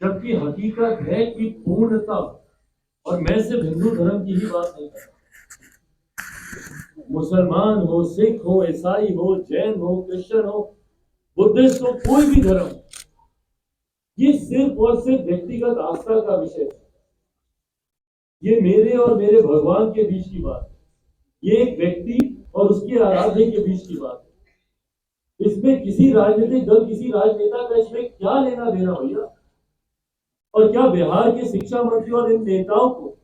जबकि हकीकत है कि पूर्णता, और मैं सिर्फ हिंदू धर्म की ही बात नहीं कर रहा, मुसलमान हो, सिख हो, ईसाई हो, जैन हो, क्रिश्चियन हो, बुद्धिस्ट हो, कोई भी धर्म, ये सिर्फ और सिर्फ व्यक्तिगत आस्था का विषय है। ये मेरे और मेरे भगवान के बीच की बात है। ये एक व्यक्ति और उसके आराध्य के बीच की बात है। इसमें किसी राजनीतिक दल, किसी राजनेता का इसमें क्या लेना देना भैया? और क्या बिहार के शिक्षा मंत्री और इन नेताओं को,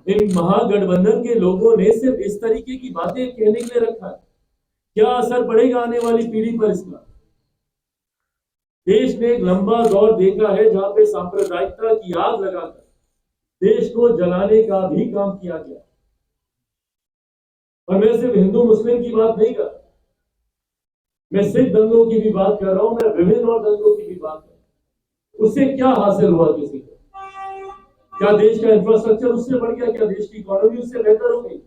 इन महागठबंधन के लोगों ने सिर्फ इस तरीके की बातें कहने के लिए रखा है? क्या असर पड़ेगा आने वाली पीढ़ी पर इसका? देश ने एक लंबा दौर देखा है जहां पे सांप्रदायिकता की आग लगाकर देश को जलाने का भी काम किया गया। और मैं सिर्फ हिंदू मुस्लिम की बात नहीं कर रहा, मैं सिख दंगों की भी बात कर रहा हूं, मैं विभिन्न और दंगों की भी बात कर रहा हूं। उससे क्या हासिल हुआ किसी को? क्या देश का इंफ्रास्ट्रक्चर उससे बढ़ गया? क्या देश की इकोनॉमी उससे बेहतर हो गई?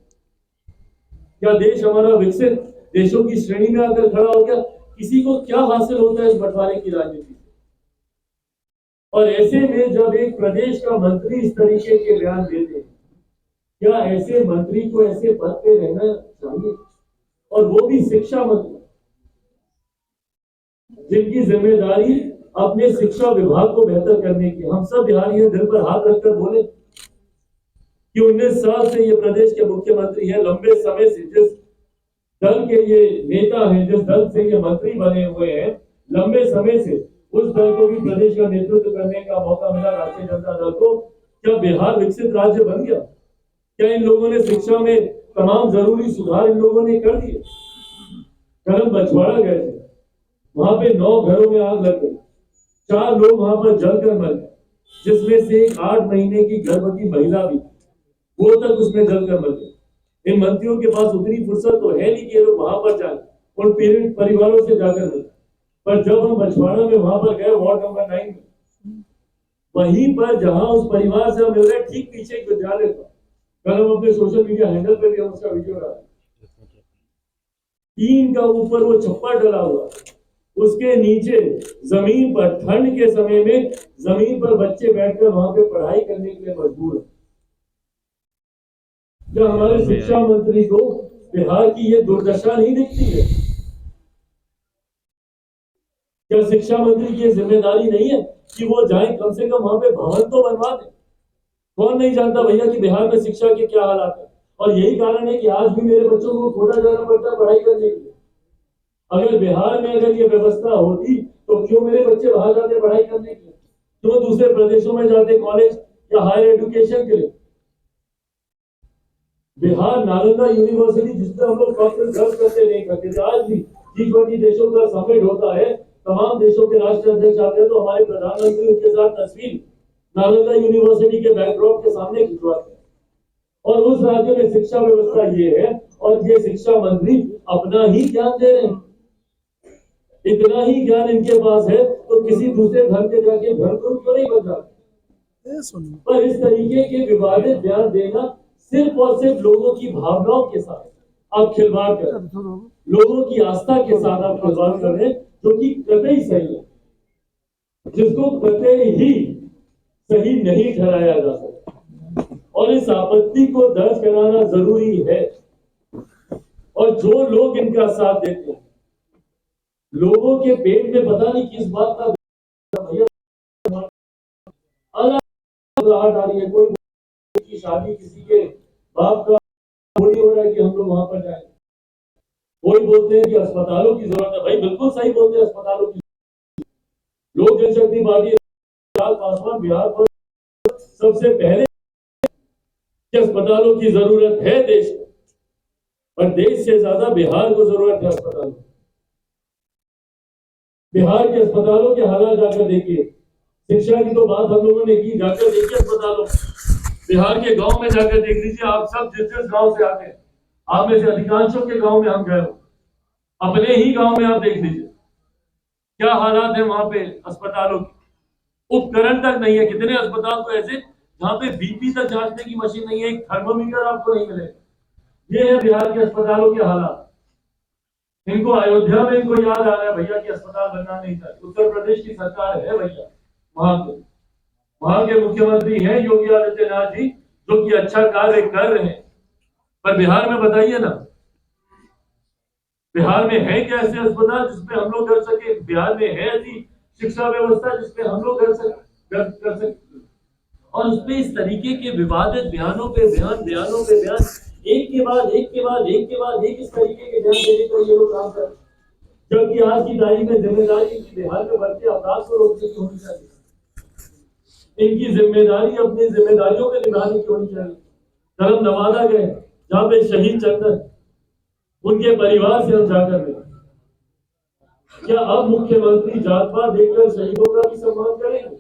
क्या देश हमारा विकसित देशों की श्रेणी में आकर खड़ा हो गया? किसी को क्या हासिल होता है इस बंटवारे की राजनीति से? और ऐसे में जब एक प्रदेश का मंत्री इस तरीके के बयान देते हैं, क्या ऐसे मंत्री को ऐसे पद पे रहना चाहिए? और वो भी शिक्षा मंत्री, जिनकी जिम्मेदारी अपने शिक्षा विभाग को बेहतर करने की। हम सब बिहारी दिल पर हाथ रखकर बोले कि 19 साल से ये प्रदेश के मुख्यमंत्री हैं, लंबे समय से जिस दल के ये नेता हैं, जिस दल से ये मंत्री बने हुए हैं, लंबे समय से उस दल को भी प्रदेश का नेतृत्व करने का मौका मिला, राष्ट्रीय जनता दल को। क्या बिहार विकसित राज्य बन गया? क्या इन लोगों ने शिक्षा में तमाम जरूरी सुधार इन लोगों ने कर दिए? कल हम बछवाड़ा गए थे, वहां पे 9 घरों में आग लग गई, 4 लोग वहां पर जलकर मर गए, जिसमें से एक 8 महीने की गर्भवती महिला भी, वो तक उसमें जलकर मर गई। इन मंत्रियों के पास उतनी फुर्सत तो है नहीं कि ये लोग वहां पर जाए और पीड़ित परिवारों से जाकर मिले। पर जब हम बछवाड़ा में वहां पर गए, वार्ड नंबर 9 में, वहीं पर जहां उस परिवार से हम मिल रहे, ठीक पीछे एक विद्यालय था। कल हम अपने सोशल मीडिया हैंडल पे भी हम उसका वीडियो डाले। टीन का ऊपर वो छप्पर डला हुआ, उसके नीचे जमीन पर ठंड के समय में जमीन पर बच्चे बैठकर वहां पे पढ़ाई करने के लिए मजबूर है। क्या हमारे शिक्षा मंत्री को बिहार की ये दुर्दशा नहीं दिखती है? क्या शिक्षा मंत्री की ये जिम्मेदारी नहीं है कि वो जाए, कम से कम वहां पे भवन तो बनवा दे? कौन नहीं जानता भैया कि बिहार में शिक्षा के क्या हालात है? और यही कारण है कि आज भी मेरे बच्चों को कोटा जाना पड़ता है पढ़ाई करने के लिए। अगर बिहार में अगर ये व्यवस्था होती तो क्यों मेरे बच्चे बाहर जाते पढ़ाई करने के लिए? क्यों दूसरे प्रदेशों में जाते कॉलेज या हायर एजुकेशन के लिए? बिहार नालंदा यूनिवर्सिटी, जिससे हम लोग गर्व करते नहीं करते थे, आज भी G20 देशों का समिट होता है, तमाम देशों के राष्ट्र अध्यक्ष आते हैं, तो हमारे प्रधानमंत्री उनके साथ तस्वीर नालंदा यूनिवर्सिटी के बैकड्रॉप के सामने खिंचवाते हैं। और उस राज्य में शिक्षा व्यवस्था ये है, और ये शिक्षा मंत्री अपना ही ज्ञान दे रहे हैं। इतना ही ज्ञान इनके पास है तो किसी दूसरे धर्म के जाके धर्मगुरु क्यों नहीं बन जाते? पर इस तरीके के विवादित बयान देना सिर्फ और सिर्फ लोगों की भावनाओं के साथ आप खिलवाड़ कर रहे हैं, लोगों की आस्था के साथ आप खिलवाड़ कर रहे हैं, जो कि कतई सही है, जिसको कतई ही सही नहीं ठहराया जा सकता। और इस आपत्ति को दर्ज कराना जरूरी है। और जो लोग इनका साथ देते हैं, लोगों के पेट में पता नहीं किस बात का अलग आ रही है। कोई की शादी, किसी के बाप का थोड़ी हो रहा है कि हम लोग वहां पर जाए। कोई बोलते हैं कि अस्पतालों की जरूरत है, भाई बिल्कुल सही बोलते हैं, अस्पतालों की। लोक जनशक्ति पार्टी पासवान बिहार पर सबसे पहले कि अस्पतालों की जरूरत है देश को, और देश से ज्यादा बिहार को जरूरत है अस्पतालों। बिहार के अस्पतालों के हालात जाकर देखिए। शिक्षा की तो बात हम लोगों ने की, जाकर देखिए अस्पतालों, बिहार के गांव में जाकर देख लीजिए। आप सब जिस जिस गांव से आते हैं, आप में से अधिकांशों के गांव में हम गए हो, अपने ही गांव में आप देख लीजिए क्या हालात है वहां पे अस्पतालों की। उपकरण तक नहीं है। कितने अस्पताल तो ऐसे जहां पे बीपी तक जांचने की मशीन नहीं है, एक थर्मोमीटर आपको नहीं मिलेगा। ये है बिहार के अस्पतालों के हालात। इनको अयोध्या में इनको याद आ रहा है भैया कि अस्पताल बनना नहीं चाहिए। उत्तर प्रदेश की सरकार है भैया, वहां के वहां के मुख्यमंत्री हैं योगी आदित्यनाथ जी, जो कि अच्छा कार्य कर रहे हैं। पर बिहार में बताइए ना, बिहार में है क्या ऐसे अस्पताल जिसपे हम लोग कर सके? बिहार में है ऐसी शिक्षा व्यवस्था जिसपे हम लोग कर सके? और उसपे इस तरीके के विवादित बयानों पे बयान, एक के बाद एक इस तरीके के बयान देने को ये लोग काम कर, जबकि आज की तारीख में जिम्मेदारी बिहार में बढ़ते अपराध को रोकने की होनी चाहिए। इनकी जिम्मेदारी अपनी जिम्मेदारियों को निभाने की होनी चाहिए। कल हम नवादा गए, जहां पे शहीद चंदन, उनके परिवार से हम जाकर मिले। क्या अब मुख्यमंत्री जात पात देखकर शहीदों का भी सम्मान करेंगे?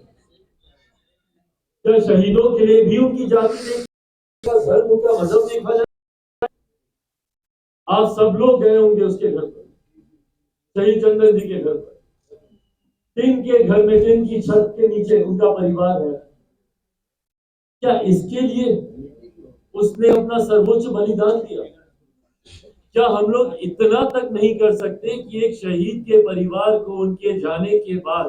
क्या शहीदों के लिए भी उनकी जाति देखा, धर्म, उनका मजहब देखा जाए? आज सब लोग गए होंगे उसके घर पर, शहीद चंदन जी के घर पर। टिन के घर में, टिन की छत के नीचे उनका परिवार है। क्या इसके लिए उसने अपना सर्वोच्च बलिदान दिया? क्या हम लोग इतना तक नहीं कर सकते कि एक शहीद के परिवार को उनके जाने के बाद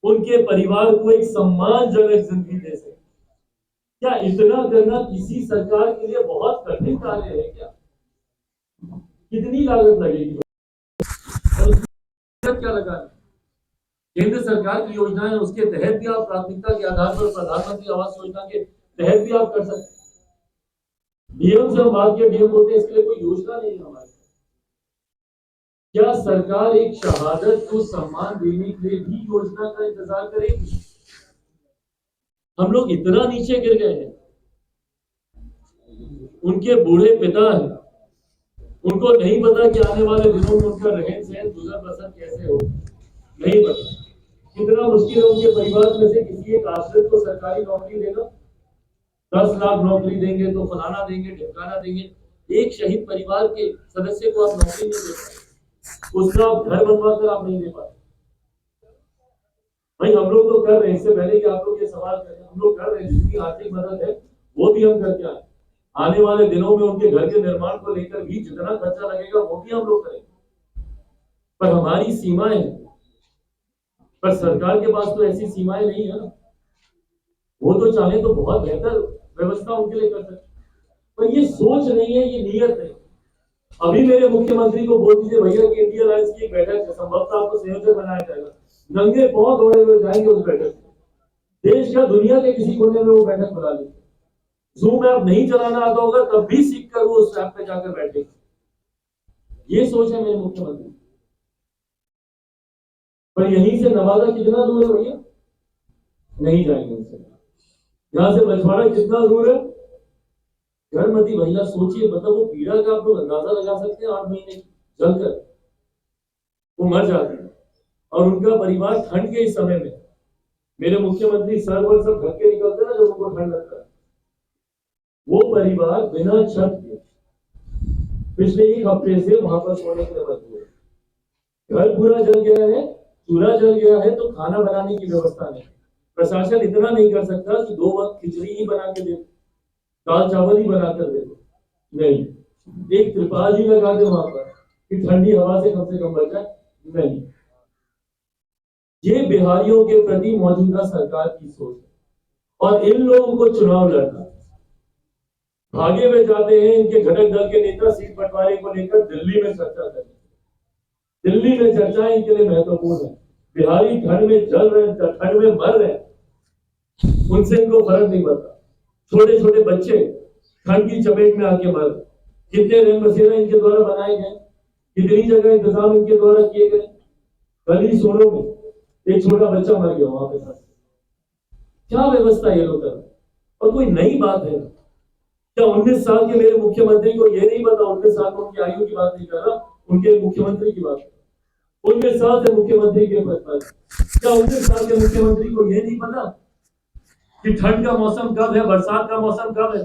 उनके परिवार को एक सम्मानजनक जिंदगी दे सके? क्या इतना करना किसी सरकार के लिए बहुत कठिन कार्य है क्या? कितनी लागत लगेगी और क्या लगा? केंद्र सरकार की योजना है, उसके तहत भी आप प्राथमिकता के आधार पर प्रधानमंत्री आवास योजना के तहत भी आप कर सकते हैं। डीएम से हम बात किया, डीएम बोलते हैं इसके लिए कोई योजना नहीं है हमारे। क्या सरकार एक शहादत को सम्मान देने के लिए भी योजना का इंतजार करेगी? हम लोग इतना नीचे गिर गए हैं। उनके बूढ़े पिता हैं, उनको नहीं पता कि आने वाले दिनों में उनका रहन सहन, गुजर बसर कैसे हो, नहीं पता। कितना मुश्किल है उनके परिवार में से किसी एक आश्रित को सरकारी नौकरी देना। 10 लाख नौकरी देंगे तो फलाना देंगे, ढिमकाना देंगे। एक शहीद परिवार के सदस्य को आप नौकरी नहीं दे पाए, उसका आप घर बनवा कर आप नहीं दे पाए। भाई हम लोग तो कर रहे हैं, इससे पहले कि आप लोग ये सवाल करें, हम लोग कर रहे हैं। जितनी आर्थिक मदद है वो भी हम करके आए। आने वाले दिनों में उनके घर के निर्माण को लेकर भी जितना खर्चा लगेगा वो भी हम लोग करेंगे। पर हमारी सीमाएं, पर सरकार के पास तो ऐसी सीमाएं नहीं है ना। वो तो चाहे तो बहुत बेहतर व्यवस्था उनके लिए कर सकते, पर ये सोच नहीं है, ये नीयत नहीं। अभी मेरे मुख्यमंत्री को बोल दीजिए भैया कि इंडिया अलायंस की एक बैठक है, संभवतः आपको संयोजक बनाया जाएगा, नंगे पांव दौड़े हुए जाएंगे उस बैठक में। देश का, दुनिया के किसी कोने में वो बैठक बुला लीजिए। जूम ऐप नहीं चलाना आता होगा तब भी सीख कर वो उस ऐप पे जाकर बैठेंगे। ये सोच है मेरे मुख्यमंत्री। पर यहीं से नवादा कितना दूर है भैया? नहीं जाएंगे उनसे। यहां से बछवाड़ा कितना दूर है? गर्भवती महिला, सोचिए, मतलब वो पीड़ा का आप लोग अंदाजा लगा सकते हैं। 8 महीने जलकर वो मर जाती है और उनका परिवार ठंड के इस समय में, मेरे मुख्यमंत्री सर और सब घर के निकलते हैं ना जब उनको ठंड लगता है, वो परिवार बिना छत के पिछले 1 हफ्ते से वहां पर सोने के लिए मजबूर है। घर पूरा जल गया है, चूल्हा जल गया है, तो खाना बनाने की व्यवस्था नहीं। प्रशासन इतना नहीं कर सकता कि 2 वक्त खिचड़ी ही बना के दे, दाल चावल ही बनाकर दे दो, नहीं। एक त्रिपाल ही लगा दे वहां पर कि ठंडी हवा से कम बच जाए, नहीं। ये बिहारियों के प्रति मौजूदा सरकार की सोच है। और इन लोगों को चुनाव लड़ना, भागे हुए जाते हैं इनके घटक दल के नेता सीट बंटवारे को लेकर दिल्ली में चर्चा करें। दिल्ली में चर्चा इनके लिए महत्वपूर्ण है। बिहारी ठंड में जल रहे, ठंड में मर रहे, उनसे इनको फर्क नहीं पड़ता। छोटे छोटे बच्चे ठंड की चपेट में आके मर, कितने रैन बसेरा इनके द्वारा बनाए गए, कितनी जगह इंतजाम इनके द्वारा किए गए। कल ही सोनो में एक छोटा बच्चा मर गया वहां पे साथ। क्या व्यवस्था ये लोग कर रहे हैं? और कोई नई बात है क्या? 19 साल के मेरे मुख्यमंत्री को ये नहीं पता? 19 साल में उनकी आयु की बात नहीं कर रहा, उनके मुख्यमंत्री की बात। 19 साल से मुख्यमंत्री के पद पर, क्या 19 साल के मुख्यमंत्री को ये नहीं पता कि ठंड का मौसम कब है, बरसात का मौसम कब है?